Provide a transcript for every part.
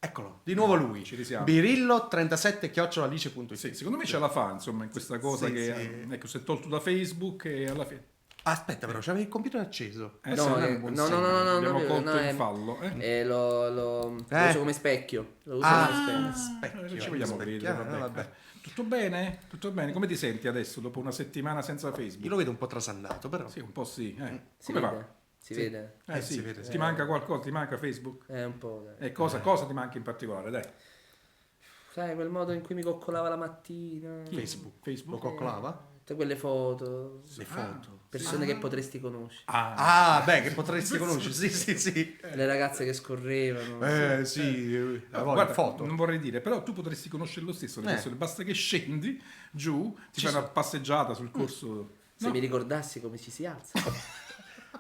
Eccolo, di nuovo lui. Ci risiamo. Birillo37@alice.it. Sì, secondo me ce la fa, insomma, in questa cosa Sì, che sì. ecco, si è tolto da Facebook e alla fine. Aspetta, però, c'avevi il computer acceso. Sì, No, non è un buon no, segno. Abbiamo no, colto no, in fallo. lo uso come specchio. Lo uso come specchio. Non ci vogliamo credere, vabbè. vabbè. Tutto bene? Tutto bene? Come ti senti adesso dopo una settimana senza Io Facebook? lo vedo un po' trasandato, però. Sì, un po' sì. Si Come vede? va? Si vede? Sì. si vede, Ti sì. manca qualcosa? Ti manca Facebook? Un po'. Dai. E cosa ti manca in particolare? Dai. Sai, quel modo in cui mi coccolava la mattina. Facebook. Facebook? Lo coccolava? Tutte quelle foto. Le foto. Persone che potresti conoscere. Ah, beh, che potresti conoscere. Sì, sì, sì. Le ragazze che scorrevano. Sì. Guarda, foto. non vorrei dire, però tu potresti conoscere lo stesso le persone, basta che scendi giù, ti fai una passeggiata sul corso. Se mi ricordassi come ci si alza.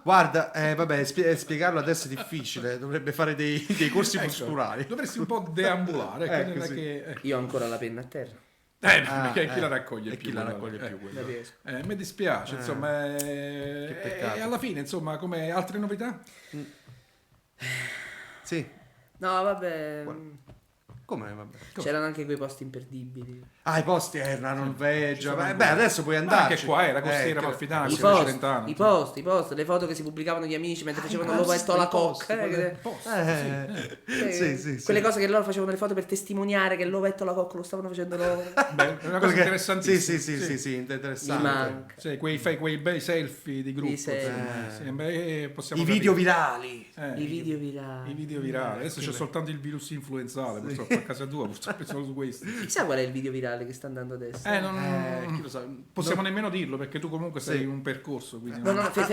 Guarda, vabbè, spiegarlo adesso è difficile. Dovrebbe fare dei corsi Ecco, posturali. dovresti un po' deambulare. ecco, non è così. che, Io ho ancora la penna a terra. perché chi la raccoglie E più? chi la quella? raccoglie più quella. Non riesco. Mi dispiace, insomma. peccato. E alla fine, insomma, come altre novità? Sì. No, vabbè. Come? Vabbè. C'erano anche quei posti imperdibili. Ah, i posti, la Norvegia. sono Beh, adesso puoi andarci. Anche qua, la costiera che- amalfitana, I Celentano, posti, le foto che si pubblicavano gli amici mentre facevano l'ovetto alla cocca. Sì. Quelle cose che loro facevano le foto per testimoniare che l'ovetto alla cocca lo stavano facendo loro. Beh, è una cosa interessantissima. Sì, Mi interessante. manca. Sì, quei bei selfie di gruppo. I selfie. insomma. Sì, beh, possiamo I capire. video virali. I video virali. I video virali. Adesso c'è soltanto il virus influenzale, purtroppo a casa tua, purtroppo solo su questo. Chissà qual è il video virale che sta andando adesso. Chi lo sa? Possiamo nemmeno dirlo perché tu comunque sei in un percorso. Quindi No, fermo.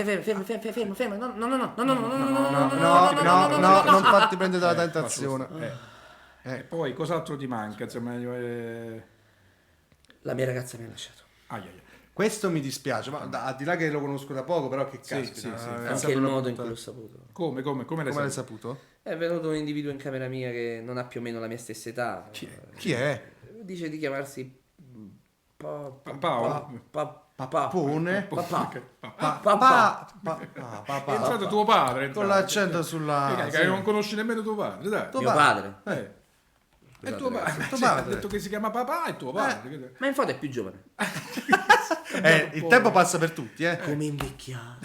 No. No, non farti prendere dalla tentazione. E poi cos'altro ti manca? Insomma, La mia ragazza mi ha lasciato. ai, ai. Questo mi dispiace, ma al di là che lo conosco da poco, però che caspita. sì, sì. Anche il modo in cui l'ho saputo. Come l'hai Come l'hai saputo? saputo? È venuto un individuo in camera mia che non ha più o meno la mia stessa età. Chi è? Dice di chiamarsi Paolo? Pappone? Papà. È entrato tuo padre. Con l'accento sulla... Che non conosci nemmeno tuo padre, dai. Tuo Mio padre. È tuo padre. Tuo Sì, ha padre. detto che si chiama papà è tuo padre. Ma in foto è più giovane. Il tempo passa per tutti, Come invecchiato.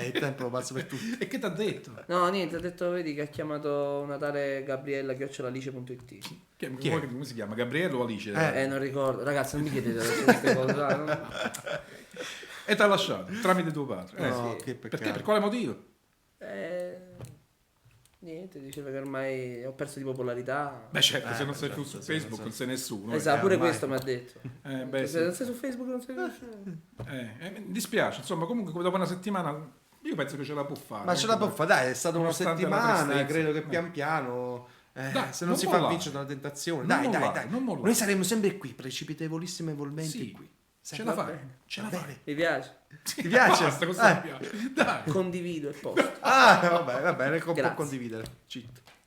Il tempo passa per tutti. E che ti ha detto? No, niente, ha detto, vedi che ha chiamato una tale Gabriella @alice.it. Come si chiama? Gabriele o Alice? Non ricordo. Ragazzi, non mi chiedete adesso queste cose. dai, no? E ti ha lasciato tramite tuo padre. No, sì. che Perché? peccato. Per quale motivo? Niente, diceva che ormai ho perso di popolarità. Beh, certo, se non sei più certo, su Facebook non sei nessuno. Esatto, pure ormai. questo mi ha detto. Beh, Se sì. non sei su Facebook non sei nessuno. Mi dispiace, insomma, comunque dopo una settimana io penso che ce la può fare. Ma ce la può fare, dai, è stata una Nonostante la settimana, tristezza. credo che pian piano... Dai, se non non si fa mollare. vincere dalla tentazione, Non dai, mollare, non mollare. noi saremo sempre qui, precipitevolissimamente Sì, qui. ce la fai, ce la fai. Mi piace. Ti piace? Basta, questo mi piace. Dai. Condivido il post. Va bene, può Grazie. condividere. Cheat.